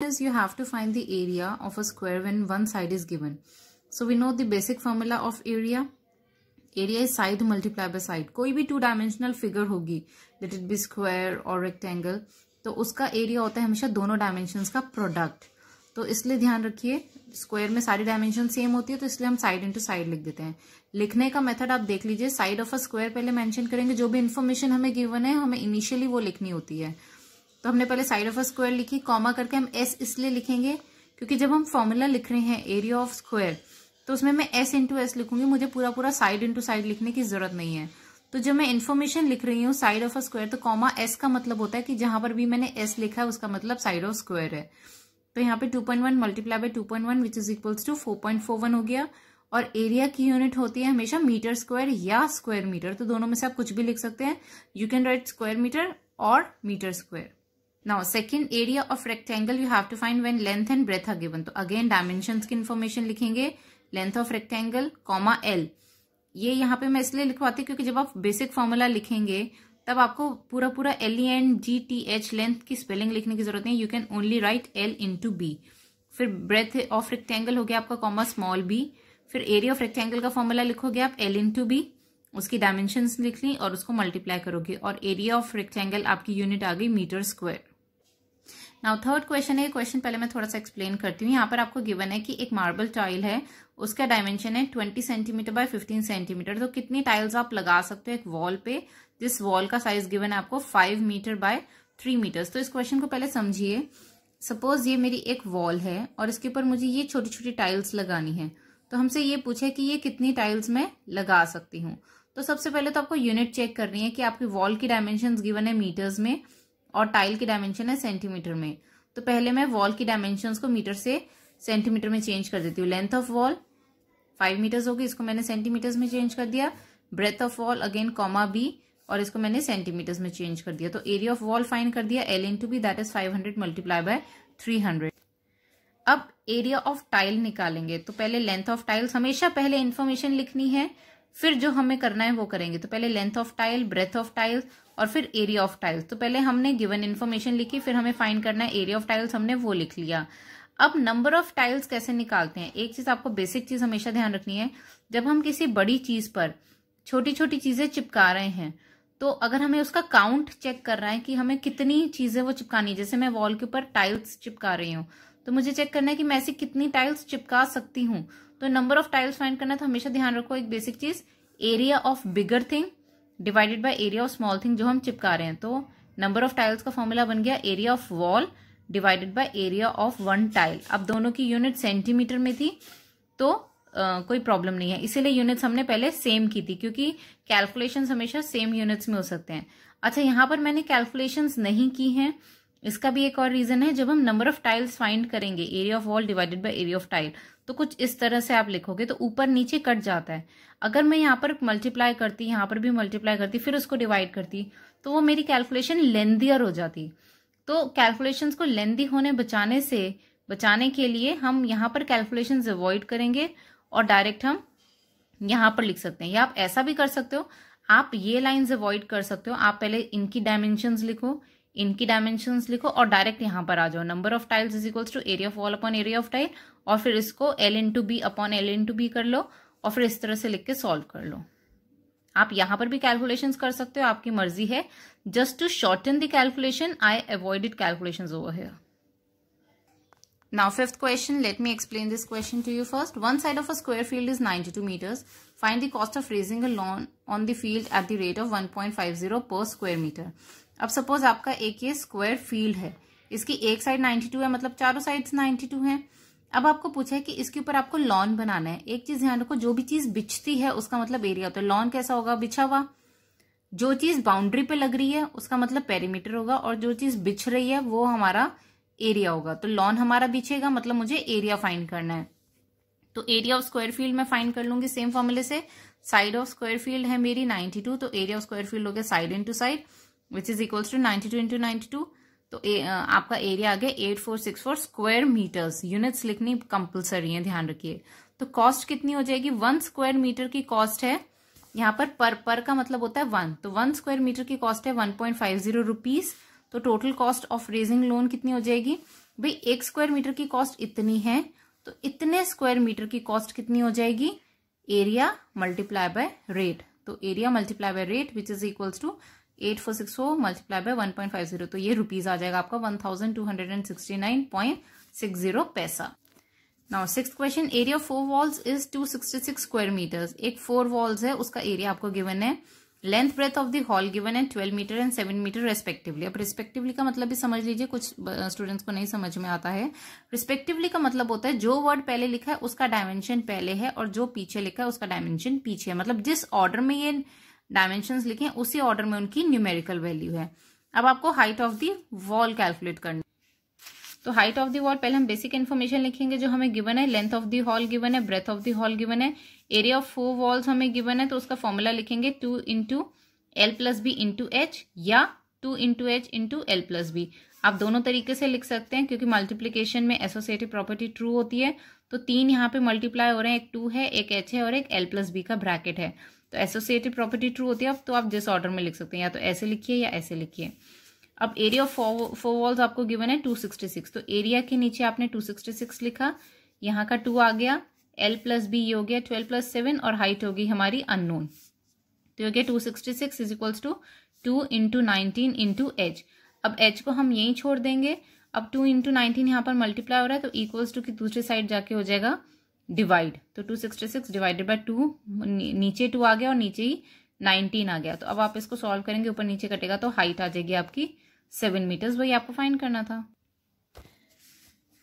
is you have to find the area of a square when one side is given. So we know the basic formula of area. Area is side multiplied by side. कोई भी two dimensional figure होगी, let it be square और rectangle, तो उसका area होता है हमेशा दोनों डायमेंशंस का प्रोडक्ट. तो इसलिए ध्यान रखिए, स्क्वायर में सारी डायमेंशन सेम होती है, तो इसलिए हम साइड इंटू साइड लिख देते हैं. लिखने का मेथड आप देख लीजिए, साइड ऑफ अ स्क्वायर पहले मेंशन करेंगे. जो भी इन्फॉर्मेशन हमें गिवन है हमें इनिशियली वो लिखनी होती है. तो हमने पहले साइड ऑफ अ स्क्वायर लिखी, कॉमा करके हम एस इसलिए लिखेंगे क्योंकि जब हम फॉर्मूला लिख रहे हैं एरिया ऑफ स्क्वायर, तो उसमें मैं एस इंटू एस लिखूंगी. मुझे पूरा पूरा साइड इंटू साइड लिखने की जरूरत नहीं है. तो जब मैं इन्फॉर्मेशन लिख रही हूँ साइड ऑफ अ स्क्वायर, तो कॉमा एस का मतलब होता है कि जहां पर भी मैंने एस लिखा है उसका मतलब साइड ऑफ स्क्वायर है. तो यहाँ पे 2.1 multiply by 2.1 which is equals to 4.41 हो गया. और एरिया की यूनिट होती है हमेशा मीटर स्क्वायर या स्क्वायर मीटर. तो दोनों में से आप कुछ भी लिख सकते हैं. You can write square meter और meter square. Now second, area of rectangle you have to find when length and breadth are given. तो अगेन डायमेंशंस की इन्फॉर्मेशन लिखेंगे, length of rectangle comma L. ये यहाँ पे मैं इसलिए लिखवाती हूँ क्योंकि जब आप बेसिक फॉर्मूला लिखेंगे तब आपको पूरा पूरा LENGTH लेंथ की स्पेलिंग लिखने की जरूरत नहीं. You can only write L into b. फिर ब्रेथ ऑफ रेक्टेंगल हो गया आपका कॉमा स्मॉल b. फिर एरिया ऑफ रेक्टेंगल का फॉर्मूला लिखोगे आप L इंटू बी, उसकी डायमेंशंस लिख ली और उसको मल्टीप्लाई करोगे और एरिया ऑफ रेक्टेंगल आपकी यूनिट आ गई metre square. Now third question है. क्वेश्चन पहले मैं थोड़ा सा एक्सप्लेन करती हूँ. यहाँ पर आपको गिवन है कि एक मार्बल टाइल है, उसका डायमेंशन है 20 सेंटीमीटर बाय 15 सेंटीमीटर. तो कितनी टाइल्स आप लगा सकते हो एक वॉल पे, जिस वॉल का साइज गिवन है आपको 5 मीटर बाय 3 मीटर्स. तो इस क्वेश्चन को पहले समझिए. सपोज ये मेरी एक वॉल है और इसके ऊपर मुझे ये छोटी छोटी टाइल्स लगानी है. तो हमसे ये पूछे कि ये कितनी टाइल्स मैं लगा सकती हूँ. तो सबसे पहले तो आपको यूनिट चेक करनी है कि आपकी वॉल की डायमेंशन गिवन है मीटर्स में और टाइल की डायमेंशन है सेंटीमीटर में. तो पहले मैं वॉल की डायमेंशन को मीटर से सेंटीमीटर में चेंज कर देती हूँ. लेंथ ऑफ वॉल 5 मीटर्स होगी, इसको मैंने सेंटीमीटर्स में चेंज कर दिया. Breadth of wall again comma b और इसको मैंने सेंटीमीटर्स में चेंज कर दिया. तो एरिया ऑफ वॉल फाइंड कर दिया L into b, that is 500 multiply by 300. अब एरिया ऑफ टाइल निकालेंगे. तो पहले लेंथ ऑफ टाइल्स, हमेशा पहले इन्फॉर्मेशन लिखनी है, फिर जो हमें करना है वो करेंगे. तो पहले length of tile, breadth of tiles और फिर एरिया ऑफ टाइल्स. तो पहले हमने गिवन इन्फॉर्मेशन लिखी, फिर हमें फाइंड करना है एरिया ऑफ टाइल्स, हमने वो लिख लिया. अब नंबर ऑफ टाइल्स कैसे निकालते हैं? एक चीज आपको बेसिक चीज हमेशा ध्यान रखनी है, जब हम किसी बड़ी चीज पर छोटी छोटी चीजें चिपका रहे हैं, तो अगर हमें उसका काउंट चेक कर रहा है कि हमें कितनी चीजें वो चिपकानी है, जैसे मैं वॉल के ऊपर टाइल्स चिपका रही हूँ, तो मुझे चेक करना है कि मैं ऐसी कितनी टाइल्स चिपका सकती हूँ. तो नंबर ऑफ टाइल्स फाइंड करना है, तो हमेशा ध्यान रखो एक बेसिक चीज, area of bigger thing divided by area of small thing जो हम चिपका रहे हैं. तो नंबर ऑफ टाइल्स का फॉर्मूला बन गया area of wall divided by area of one tile. अब दोनों की यूनिट सेंटीमीटर में थी तो कोई प्रॉब्लम नहीं है, इसीलिए यूनिट्स हमने पहले सेम की थी, क्योंकि कैलकुलेशंस हमेशा सेम यूनिट्स में हो सकते हैं. अच्छा, यहाँ पर मैंने कैलकुलेशंस नहीं की हैं, इसका भी एक और रीजन है. जब हम नंबर ऑफ टाइल्स फाइंड करेंगे, area of wall divided by area of tile, तो कुछ इस तरह से आप लिखोगे तो ऊपर नीचे कट जाता है. अगर मैं यहाँ पर मल्टीप्लाई करती, यहाँ पर भी मल्टीप्लाई करती, फिर उसको डिवाइड करती, तो वो मेरी कैलकुलेशन लेंदियर हो जाती. तो कैलकुलेशंस को लेंदी होने बचाने के लिए हम यहाँ पर कैलकुलेशंस अवॉइड करेंगे और डायरेक्ट हम यहाँ पर लिख सकते हैं. या आप ऐसा भी कर सकते हो, आप ये लाइंस अवॉइड कर सकते हो. आप पहले इनकी डायमेंशंस लिखो और डायरेक्ट यहाँ पर आ जाओ. Number of tiles is equals to area of wall upon area of tile, और फिर इसको L into b upon L into b कर लो और फिर इस तरह से लिख के सॉल्व कर लो. आप यहाँ पर भी कैलकुलेशंस कर सकते हो, आपकी मर्जी है. Just to shorten the calculation I avoided calculations over here. Now fifth question, let me explain this question to you first. One side of a square field is 92 meters. Find the cost of raising a lawn on the field at the rate of 1.50 per square meter. अब suppose आपका एक ये square field है, इसकी एक side 92 है, मतलब चारों साइड्स 92 हैं. अब आपको पूछा है कि इसके ऊपर आपको लॉन बनाना है. एक चीज ध्यान रखो, जो भी चीज बिछती है उसका मतलब एरिया होता है. लॉन कैसा होगा? बिछा हुआ. जो चीज बाउंड्री पे लग रही है उसका मतलब पेरीमीटर होगा, और जो चीज बिछ रही है वो हमारा एरिया होगा. तो लॉन हमारा बिछेगा, मतलब मुझे एरिया फाइंड करना है. तो एरिया ऑफ स्क्वायर फील्ड मैं फाइंड कर लूंगी सेम फॉर्मूले से. साइड ऑफ स्क्वायर फील्ड है मेरी 92, तो एरिया ऑफ स्क्वायर फील्ड हो गया side into side which is equals to 92 into 92. तो आपका एरिया आ गया 8464 स्क्वायर मीटर्स. यूनिट्स लिखनी कंपल्सरी है, ध्यान रखिए. तो कॉस्ट कितनी हो जाएगी? 1 स्क्वायर मीटर की कॉस्ट है यहाँ पर का मतलब होता है 1, तो 1 स्क्वायर मीटर की कॉस्ट है 1.50 रुपीज. तो total cost of raising loan कितनी हो जाएगी? भाई 1 स्क्वायर मीटर की कॉस्ट इतनी है, तो इतने स्क्वायर मीटर की कॉस्ट कितनी हो जाएगी, एरिया मल्टीप्लाई बाय रेट। तो area multiply by rate which is equals to 8464 multiply by 1.50, तो ये रुपीज आ जाएगा आपका 1269.60 पैसा। Now sixth question, area of 4 walls is 266 square metres. एक 4 वॉल्स है, उसका एरिया आपको गिवन है, length breadth of the hall given है 12 मीटर एंड 7 मीटर रेस्पेक्टिवली। अब रिस्पेक्टिवली का मतलब भी समझ लीजिए, कुछ स्टूडेंट्स को नहीं समझ में आता है। रिस्पेक्टिवली का मतलब होता है जो वर्ड पहले लिखा है उसका डायमेंशन पहले है और जो पीछे लिखा है उसका डायमेंशन पीछे है, मतलब जिस ऑर्डर में ये डायमेंशंस लिखे हैं उसी ऑर्डर में उनकी न्यूमेरिकल वैल्यू है। अब आपको height of the wall calculate करनी। तो हाइट ऑफ द वॉल पहले हम बेसिक इन्फॉर्मेशन लिखेंगे जो हमें गिवन है, length of the hall given है, breadth of the hall given है, एरिया ऑफ 4 वॉल्स हमें गिवन है, तो उसका फॉर्मूला लिखेंगे 2 into L plus B into H या 2 into H into L plus B. आप दोनों तरीके से लिख सकते हैं क्योंकि मल्टीप्लीकेशन में एसोसिएटिव प्रॉपर्टी ट्रू होती है। तो 3 यहाँ पे मल्टीप्लाई हो रहे हैं, एक 2 है, एक एच है और एक एल प्लस बी का ब्रैकेट है, तो एसोसिएटिव प्रॉपर्टी ट्रू होती है। अब तो आप जिस ऑर्डर में लिख सकते हैं, या तो ऐसे लिखिए या ऐसे लिखिए। अब एरिया ऑफ 4 वॉल्स आपको गिवन है 266, तो एरिया के नीचे आपने 266 लिखा, यहाँ का 2 आ गया, एल प्लस बी ये हो गया 12 प्लस 7 और हाइट होगी हमारी अननोन, तो हो गया 266 is equals to 2 into 19 into h. अब एच को हम यहीं छोड़ देंगे। अब 2 इंटू 19 यहाँ पर मल्टीप्लाई हो रहा है, तो इक्वल्स टू की दूसरी साइड जाके हो जाएगा डिवाइड, तो 266 डिवाइडेड बाय 2, नीचे 2 आ गया और नीचे ही 19 आ गया। तो अब आप इसको सॉल्व करेंगे, ऊपर नीचे कटेगा तो हाइट आ जाएगी आपकी 7 मीटर्स, वही आपको फाइंड करना था।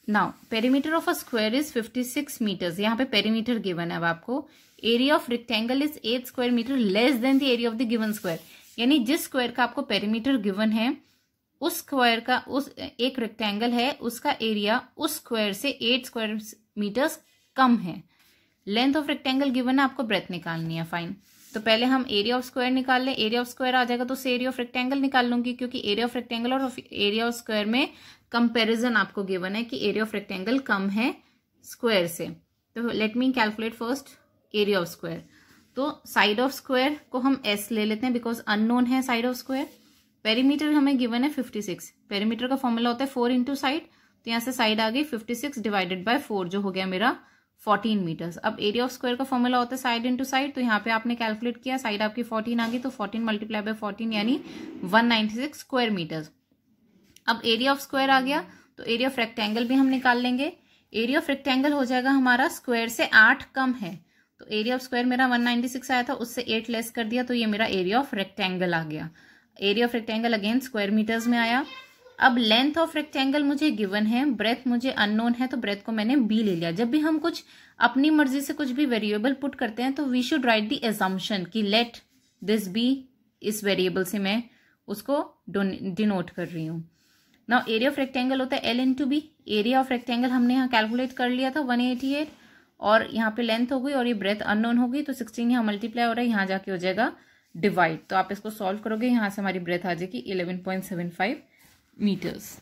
Now perimeter of a square is 56 metres, यहाँ पे पेरीमीटर गिवन है। अब आपको area of rectangle is 8 square metre less than the area of the given square, यानी जिस स्क्वायर का आपको पेरीमीटर गिवन है उस स्क्वायर का, उस एक रेक्टेंगल है उसका एरिया उस स्क्वायर से 8 स्क्वायर मीटर्स कम है। लेंथ ऑफ रेक्टेंगल गिवन है, आपको ब्रेथ निकालनी है, फाइन। तो पहले हम एरिया ऑफ स्क्वायर निकाल लें, एरिया ऑफ स्क्वायर आ जाएगा तो उससे एरिया ऑफ रेक्टेंगल निकाल लूंगी, क्योंकि एरिया ऑफ रेक्टेंगल और एरिया ऑफ स्क्वायर में कंपैरिजन आपको गिवन है कि एरिया ऑफ रेक्टेंगल कम है स्क्वायर से। तो let me calculate first area of square. तो साइड ऑफ स्क्वायर को हम एस ले लेते हैं बिकॉज अननोन है साइड ऑफ स्क्वायर। पेरीमीटर हमें गिवन है 56, पेरीमीटर का फॉर्मूला होता है 4 इंटू साइड, तो यहाँ से साइड आ गई 56 डिवाइडेड बाय 4 जो हो गया मेरा 14 मीटर्स। अब एरिया ऑफ स्क्वायर का फॉर्मूला होता है साइड इंटू साइड, तो यहाँ पे आपने कैलकुलेट किया, साइड आपकी 14 आ गई, तो 14 मल्टीप्लाई बाय 14 यानी 196 स्क्वायर मीटर्स। अब एरिया ऑफ स्क्वायर आ गया तो एरिया ऑफ रेक्टेंगल भी हम निकाल लेंगे। एरिया ऑफ रेक्टेंगल हो जाएगा हमारा स्क्वायर से 8 कम है, तो एरिया ऑफ स्क्वायर मेरा 196 आया था, उससे 8 लेस कर दिया, तो ये मेरा एरिया ऑफ रेक्टेंगल आ गया। Area of rectangle again square metres में आया। अब लेंथ ऑफ रेक्टेंगल मुझे गिवन है, ब्रेथ मुझे अननोन है, तो ब्रेथ को मैंने बी ले लिया। जब भी हम कुछ अपनी मर्जी से कुछ भी वेरिएबल पुट करते हैं तो we should write the assumption कि लेट दिस बी, इस वेरिएबल से मैं उसको डिनोट कर रही हूँ। नाउ एरिया ऑफ रेक्टेंगल होता है l into b. Area of rectangle हमने यहाँ कैलकुलेट कर लिया था 188, और यहाँ पे लेंथ हो गई और ये ब्रेथ अननोन हो गई, तो 16 यहाँ मल्टीप्लाई हो रहा है, यहाँ जाके हो जाएगा डिवाइड। तो आप इसको सॉल्व करोगे, यहाँ से हमारी ब्रेथ आ जाएगी 11.75 मीटर्स।